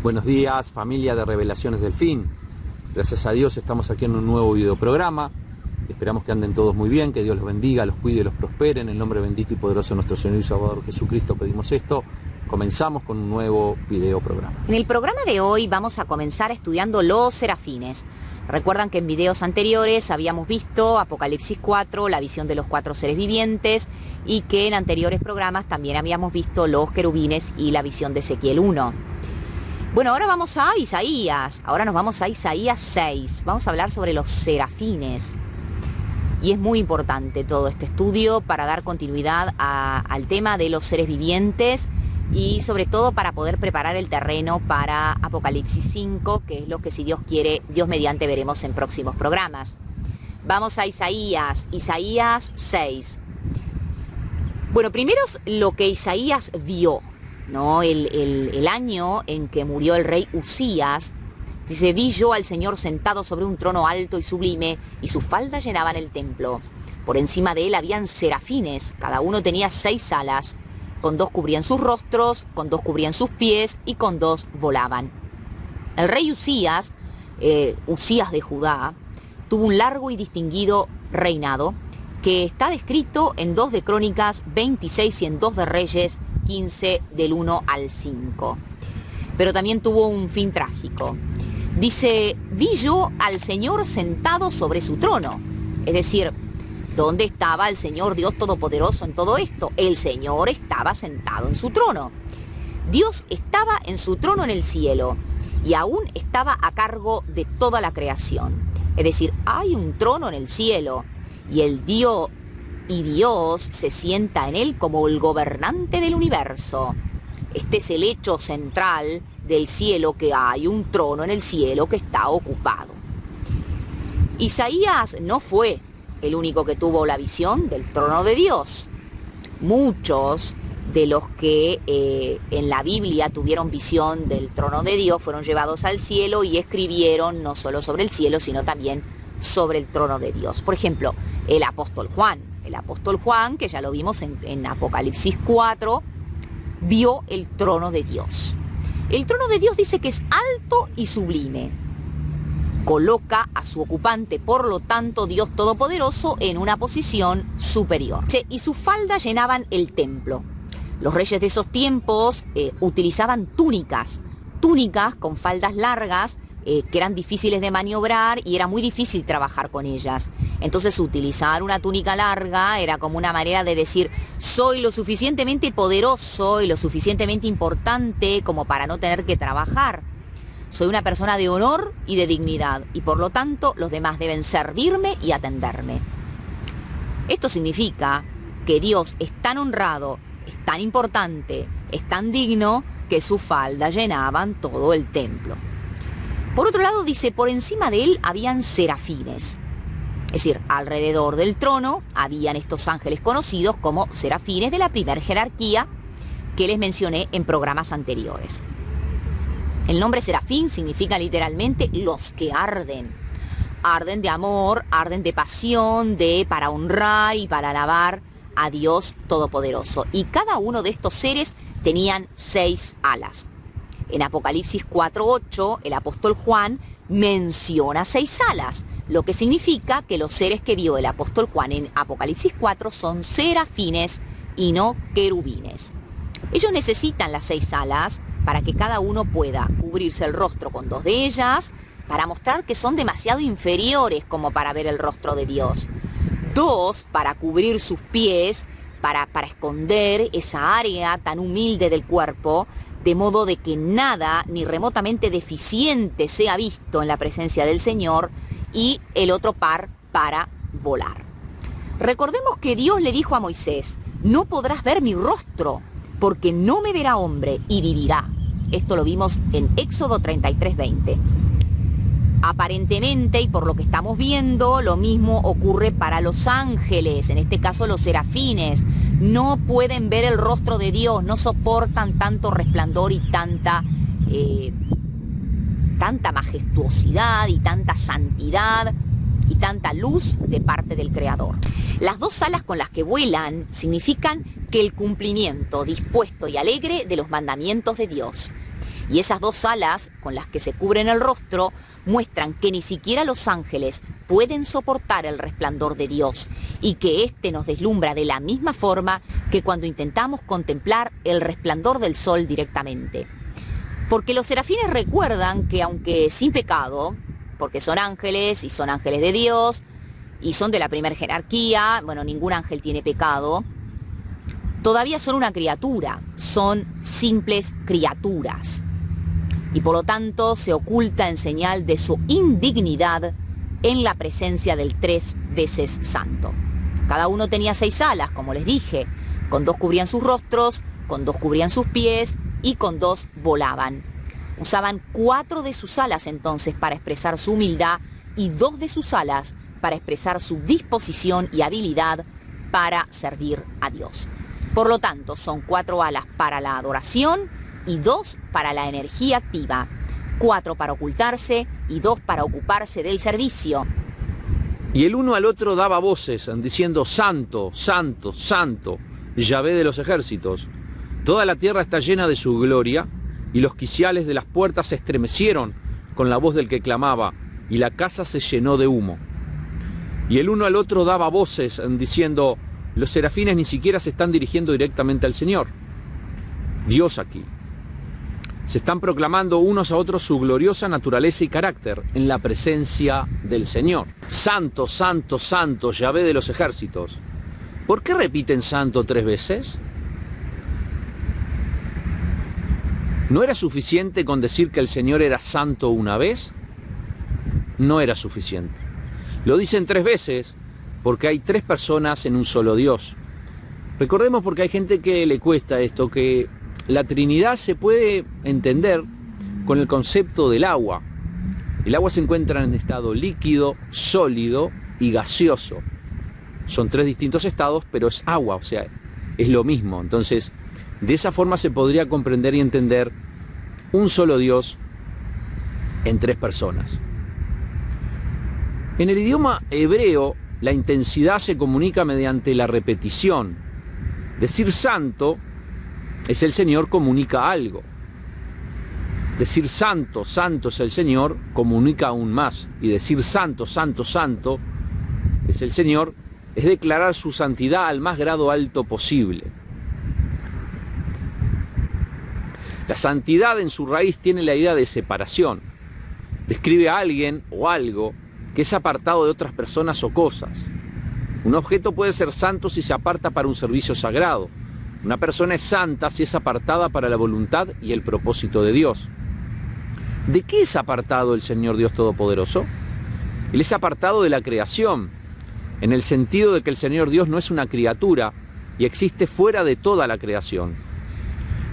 Buenos días, familia de Revelaciones del Fin. Gracias a Dios estamos aquí en un nuevo videoprograma. Esperamos que anden todos muy bien, que Dios los bendiga, los cuide y los prospere. En el nombre bendito y poderoso de nuestro Señor y Salvador Jesucristo pedimos esto. Comenzamos con un nuevo videoprograma. En el programa de hoy vamos a comenzar estudiando los serafines. Recuerdan que en videos anteriores habíamos visto Apocalipsis 4, la visión de los 4 seres vivientes, y que en anteriores programas también habíamos visto los querubines y la visión de Ezequiel 1. Bueno, ahora vamos a Isaías. Ahora nos vamos a Isaías 6. Vamos a hablar sobre los serafines. Y es muy importante todo este estudio para dar continuidad al tema de los seres vivientes y sobre todo para poder preparar el terreno para Apocalipsis 5, que es lo que, si Dios quiere, Dios mediante, veremos en próximos programas. Vamos a Isaías 6. Bueno, primero lo que Isaías vio, ¿no? El año en que murió el rey Usías. Dice: vi yo al Señor sentado sobre un trono alto y sublime, y sus faldas llenaban el templo. Por encima de él habían serafines, cada uno tenía 6 alas. Con 2 cubrían sus rostros, con 2 cubrían sus pies, y con 2 volaban. El rey Usías de Judá, tuvo un largo y distinguido reinado, que está descrito en 2 de Crónicas 26 y en 2 de Reyes 15, del 1 al 5. Pero también tuvo un fin trágico. Dice: vi yo al Señor sentado sobre su trono. Es decir, ¿dónde estaba el Señor Dios Todopoderoso en todo esto? El Señor estaba sentado en su trono. Dios estaba en su trono en el cielo y aún estaba a cargo de toda la creación. Es decir, hay un trono en el cielo y Dios se sienta en él como el gobernante del universo. Este es el hecho central del cielo, que hay un trono en el cielo que está ocupado. Isaías no fue el único que tuvo la visión del trono de Dios. Muchos de los que en la Biblia tuvieron visión del trono de Dios fueron llevados al cielo y escribieron no solo sobre el cielo, sino también sobre el trono de Dios. Por ejemplo, el apóstol Juan, que ya lo vimos en Apocalipsis 4, vio el trono de Dios. El trono de Dios dice que es alto y sublime. Coloca a su ocupante, por lo tanto, Dios Todopoderoso, en una posición superior. Y sus faldas llenaban el templo. Los reyes de esos tiempos utilizaban túnicas con faldas largas, que eran difíciles de maniobrar y era muy difícil trabajar con ellas. Entonces, utilizar una túnica larga era como una manera de decir: soy lo suficientemente poderoso y lo suficientemente importante como para no tener que trabajar. Soy una persona de honor y de dignidad, y por lo tanto los demás deben servirme y atenderme. Esto significa que Dios es tan honrado, es tan importante, es tan digno, que sus faldas llenaban todo el templo. Por otro lado, dice: por encima de él habían serafines. Es decir, alrededor del trono habían estos ángeles conocidos como serafines de la primera jerarquía que les mencioné en programas anteriores. El nombre serafín significa literalmente los que arden. Arden de amor, arden de pasión, para honrar y para alabar a Dios Todopoderoso. Y cada uno de estos seres tenían 6 alas. En Apocalipsis 4:8, el apóstol Juan menciona 6 alas, lo que significa que los seres que vio el apóstol Juan en Apocalipsis 4 son serafines y no querubines. Ellos necesitan las 6 alas para que cada uno pueda cubrirse el rostro con 2 de ellas, para mostrar que son demasiado inferiores como para ver el rostro de Dios. 2 para cubrir sus pies, para esconder esa área tan humilde del cuerpo, de modo de que nada ni remotamente deficiente sea visto en la presencia del Señor, y el otro par para volar. Recordemos que Dios le dijo a Moisés: no podrás ver mi rostro, porque no me verá hombre y vivirá. Esto lo vimos en Éxodo 33:20. Aparentemente, y por lo que estamos viendo, lo mismo ocurre para los ángeles, en este caso los serafines. No pueden ver el rostro de Dios, no soportan tanto resplandor y tanta majestuosidad y tanta santidad y tanta luz de parte del Creador. Las 2 alas con las que vuelan significan que el cumplimiento dispuesto y alegre de los mandamientos de Dios. Y esas 2 alas con las que se cubren el rostro muestran que ni siquiera los ángeles pueden soportar el resplandor de Dios y que éste nos deslumbra de la misma forma que cuando intentamos contemplar el resplandor del sol directamente. Porque los serafines recuerdan que aunque sin pecado, porque son ángeles y son ángeles de Dios y son de la primera jerarquía, bueno, ningún ángel tiene pecado, todavía son una criatura, son simples criaturas. Y por lo tanto se oculta en señal de su indignidad en la presencia del 3 veces santo. Cada uno tenía 6 alas, como les dije, con 2 cubrían sus rostros, con 2 cubrían sus pies y con 2 volaban. Usaban 4 de sus alas entonces para expresar su humildad y 2 de sus alas para expresar su disposición y habilidad para servir a Dios. Por lo tanto, son 4 alas para la adoración y 2 para la energía activa, 4 para ocultarse y 2 para ocuparse del servicio. Y el uno al otro daba voces, diciendo: Santo, Santo, Santo, Yahvé de los ejércitos. Toda la tierra está llena de su gloria, y los quiciales de las puertas se estremecieron con la voz del que clamaba, y la casa se llenó de humo. Y el uno al otro daba voces, diciendo: los serafines ni siquiera se están dirigiendo directamente al Señor. Dios aquí. Se están proclamando unos a otros su gloriosa naturaleza y carácter en la presencia del Señor. Santo, Santo, Santo, Yahvé de los ejércitos. ¿Por qué repiten santo 3 veces? ¿No era suficiente con decir que el Señor era santo una vez? No era suficiente. Lo dicen 3 veces porque hay 3 personas en un solo Dios. Recordemos, porque hay gente que le cuesta esto, que la Trinidad se puede entender con el concepto del agua. El agua se encuentra en estado líquido, sólido y gaseoso. Son 3 distintos estados, pero es agua, o sea, es lo mismo. Entonces, de esa forma se podría comprender y entender un solo Dios en 3 personas. En el idioma hebreo, la intensidad se comunica mediante la repetición. Decir santo es el Señor comunica algo. Decir santo, santo es el Señor comunica aún más. Y decir santo, santo, santo es el Señor es declarar su santidad al más grado alto posible. La santidad en su raíz tiene la idea de separación. Describe a alguien o algo que es apartado de otras personas o cosas. Un objeto puede ser santo si se aparta para un servicio sagrado. Una persona es santa si es apartada para la voluntad y el propósito de Dios. ¿De qué es apartado el Señor Dios Todopoderoso? Él es apartado de la creación, en el sentido de que el Señor Dios no es una criatura y existe fuera de toda la creación.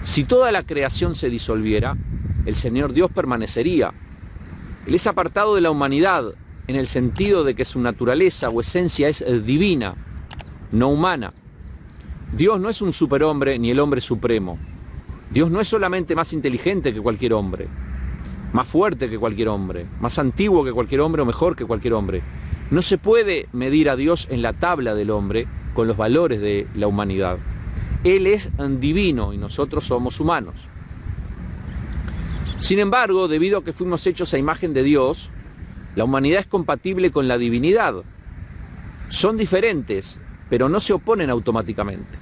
Si toda la creación se disolviera, el Señor Dios permanecería. Él es apartado de la humanidad, en el sentido de que su naturaleza o esencia es divina, no humana. Dios no es un superhombre ni el hombre supremo. Dios no es solamente más inteligente que cualquier hombre, más fuerte que cualquier hombre, más antiguo que cualquier hombre o mejor que cualquier hombre. No se puede medir a Dios en la tabla del hombre con los valores de la humanidad. Él es divino y nosotros somos humanos. Sin embargo, debido a que fuimos hechos a imagen de Dios, la humanidad es compatible con la divinidad. Son diferentes, pero no se oponen automáticamente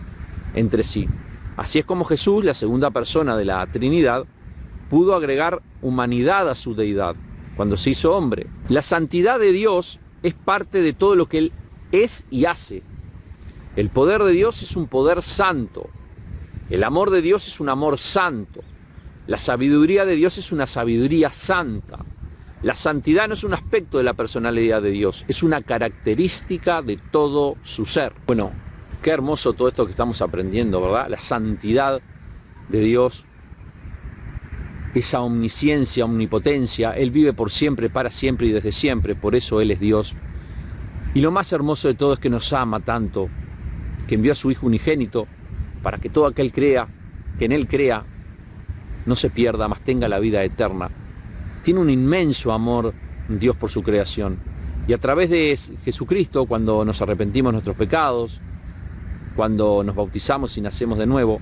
entre sí. Así es como Jesús, la segunda persona de la Trinidad, pudo agregar humanidad a su deidad cuando se hizo hombre. La santidad de Dios es parte de todo lo que Él es y hace. El poder de Dios es un poder santo. El amor de Dios es un amor santo. La sabiduría de Dios es una sabiduría santa. La santidad no es un aspecto de la personalidad de Dios, es una característica de todo su ser. Bueno, qué hermoso todo esto que estamos aprendiendo, ¿verdad? La santidad de Dios, esa omnisciencia, omnipotencia. Él vive por siempre, para siempre y desde siempre, por eso Él es Dios. Y lo más hermoso de todo es que nos ama tanto, que envió a su Hijo unigénito para que todo aquel crea, que en Él crea, no se pierda, mas tenga la vida eterna. Tiene un inmenso amor Dios por su creación. Y a través de Jesucristo, cuando nos arrepentimos de nuestros pecados, cuando nos bautizamos y nacemos de nuevo,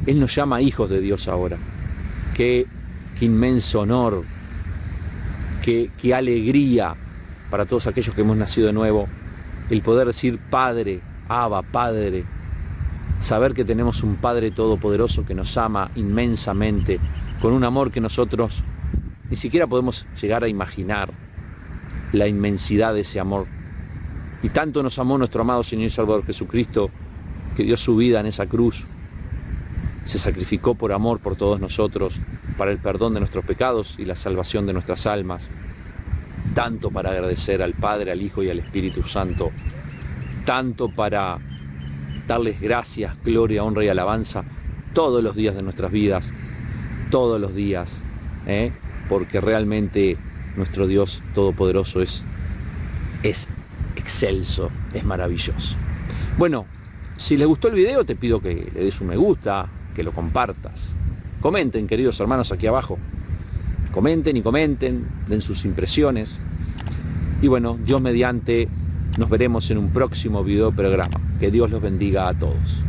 Él nos llama hijos de Dios ahora. qué inmenso honor, qué alegría para todos aquellos que hemos nacido de nuevo, el poder decir Padre, Abba, Padre, saber que tenemos un Padre todopoderoso que nos ama inmensamente, con un amor que nosotros ni siquiera podemos llegar a imaginar la inmensidad de ese amor. Y tanto nos amó nuestro amado Señor y Salvador Jesucristo, que dio su vida en esa cruz, se sacrificó por amor por todos nosotros, para el perdón de nuestros pecados y la salvación de nuestras almas, tanto para agradecer al Padre, al Hijo y al Espíritu Santo, tanto para darles gracias, gloria, honra y alabanza todos los días de nuestras vidas, todos los días, porque realmente nuestro Dios Todopoderoso es excelso, es maravilloso. Bueno, si les gustó el video te pido que le des un me gusta, que lo compartas. Comenten, queridos hermanos, aquí abajo. Comenten y comenten, den sus impresiones. Y bueno, Dios mediante, nos veremos en un próximo video programa. Que Dios los bendiga a todos.